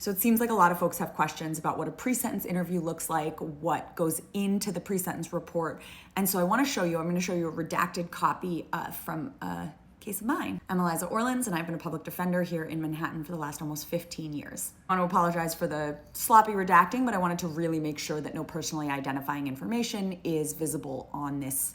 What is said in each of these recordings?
So it seems like a lot of folks have questions about what a pre-sentence interview looks like, what goes into the pre-sentence report. And so I'm going to show you a redacted copy from a case of mine. I'm Eliza Orlins, and I've been a public defender here in Manhattan for the last almost 15 years. I want to apologize for the sloppy redacting, but I wanted to really make sure that no personally identifying information is visible on this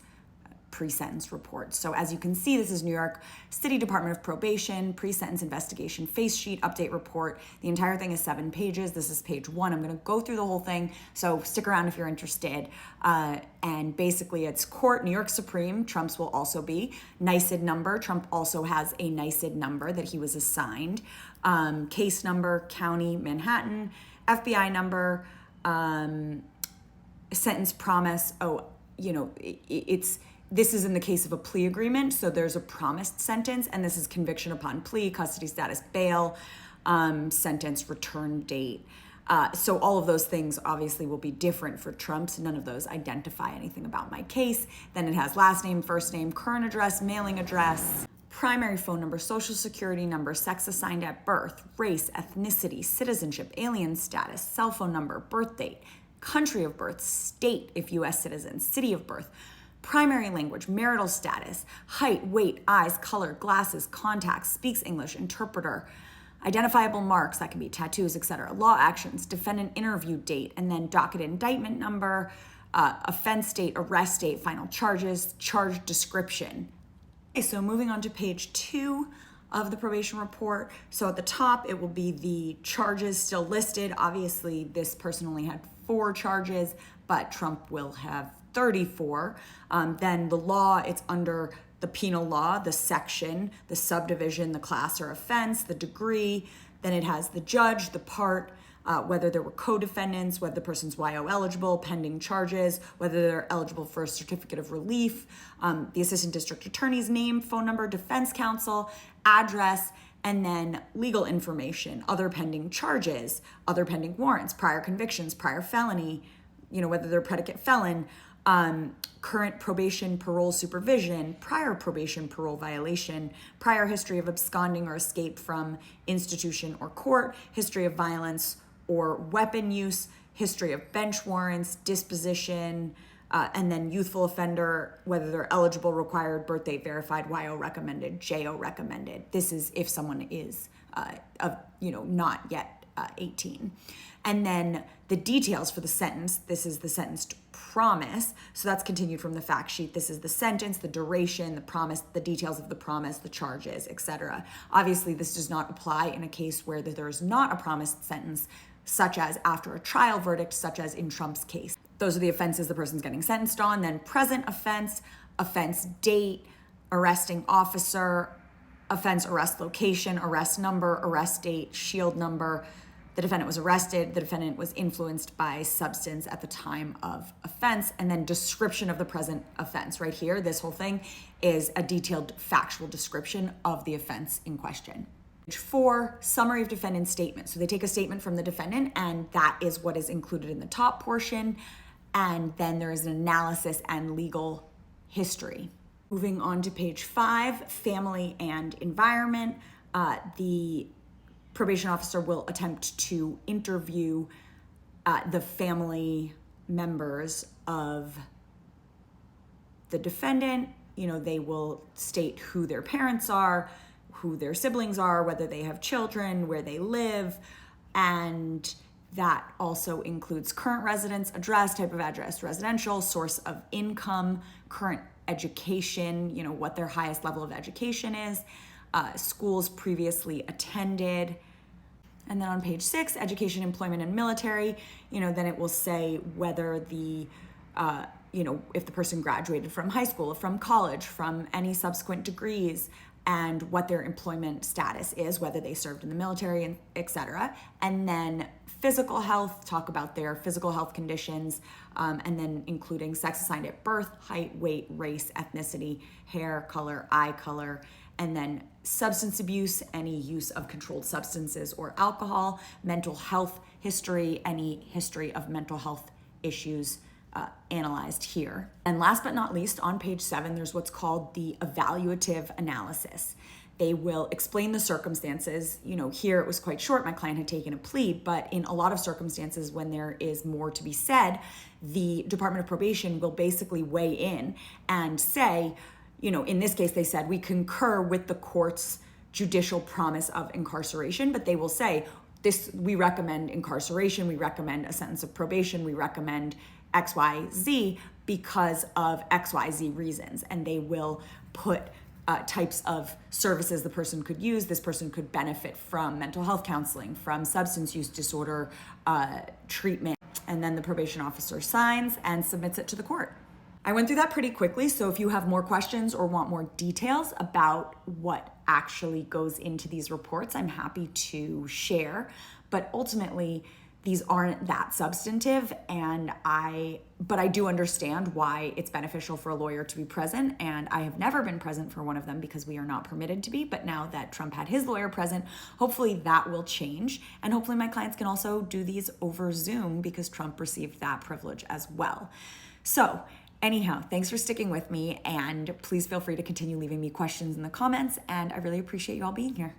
pre-sentence report. So as you can see, this is New York City Department of Probation, pre-sentence investigation face sheet update report. The entire thing is 7 pages. This is page 1. I'm going to go through the whole thing, so stick around if you're interested. And basically it's court, New York Supreme, Trump's will also be, NYSID number. Trump also has a NYSID number that he was assigned. Case number, county, Manhattan, FBI number, sentence promise. This is in the case of a plea agreement, so there's a promised sentence, and this is conviction upon plea, custody status, bail, sentence, return date. So all of those things obviously will be different for Trump's. None of those identify anything about my case. Then it has last name, first name, current address, mailing address, primary phone number, social security number, sex assigned at birth, race, ethnicity, citizenship, alien status, cell phone number, birth date, country of birth, state if U.S. citizen, city of birth, primary language, marital status, height, weight, eyes, color, glasses, contacts, speaks English, interpreter, identifiable marks, that can be tattoos, etc., law actions, defendant interview date, and then docket indictment number, offense date, arrest date, final charges, charge description. Okay, so moving on to page 2 of the probation report. So at the top, it will be the charges still listed. Obviously, this person only had 4 charges, but Trump will have 34. Then the law, it's under the penal law, the section, the subdivision, the class or offense, the degree. Then it has the judge, the part, whether there were co-defendants, whether the person's YO eligible, pending charges, whether they're eligible for a certificate of relief, the assistant district attorney's name, phone number, defense counsel, address, and then legal information, other pending charges, other pending warrants, prior convictions, prior felony, whether they're predicate felon, current probation, parole supervision, prior probation, parole violation, prior history of absconding or escape from institution or court, history of violence or weapon use, history of bench warrants, disposition, and then youthful offender, whether they're eligible, required, birth date verified, YO recommended, JO recommended. This is if someone is, not yet 18. And then the details for the sentence, this is the sentenced promise. So that's continued from the fact sheet. This is the sentence, the duration, the promise, the details of the promise, the charges, etc. Obviously, this does not apply in a case where there is not a promised sentence, such as after a trial verdict, such as in Trump's case. Those are the offenses the person's getting sentenced on. Then present offense, offense date, arresting officer, offense arrest location, arrest number, arrest date, shield number. The defendant was arrested, the defendant was influenced by substance at the time of offense, and then description of the present offense. Right here, this whole thing is a detailed factual description of the offense in question. Page 4, summary of defendant's statement. So they take a statement from the defendant, and that is what is included in the top portion. And then there is an analysis and legal history. Moving on to page 5, family and environment. The probation officer will attempt to interview the family members of the defendant. They will state who their parents are, who their siblings are, whether they have children, where they live, and that also includes current residence, address, type of address, residential, source of income, current education, what their highest level of education is, schools previously attended. And then on page 6, education, employment, and military, then it will say whether the, if the person graduated from high school, from college, from any subsequent degrees, and what their employment status is, whether they served in the military, and et cetera. And then physical health, talk about their physical health conditions, and then including sex assigned at birth, height, weight, race, ethnicity, hair color, eye color, and then substance abuse, any use of controlled substances or alcohol, mental health history, any history of mental health issues analyzed here. And last but not least, on page 7, there's what's called the evaluative analysis. They will explain the circumstances. Here it was quite short. My client had taken a plea, but in a lot of circumstances when there is more to be said, the Department of Probation will basically weigh in and say, in this case, they said, we concur with the court's judicial promise of incarceration, but they will say, we recommend incarceration, we recommend a sentence of probation, we recommend XYZ because of XYZ reasons. And they will put types of services the person could use. This person could benefit from mental health counseling, from substance use disorder treatment. And then the probation officer signs and submits it to the court. I went through that pretty quickly, so if you have more questions or want more details about what actually goes into these reports, I'm happy to share. But ultimately, these aren't that substantive, but I do understand why it's beneficial for a lawyer to be present, and I have never been present for one of them because we are not permitted to be. But now that Trump had his lawyer present, hopefully that will change, and hopefully my clients can also do these over Zoom because Trump received that privilege as well. So anyhow, thanks for sticking with me, and please feel free to continue leaving me questions in the comments, and I really appreciate you all being here.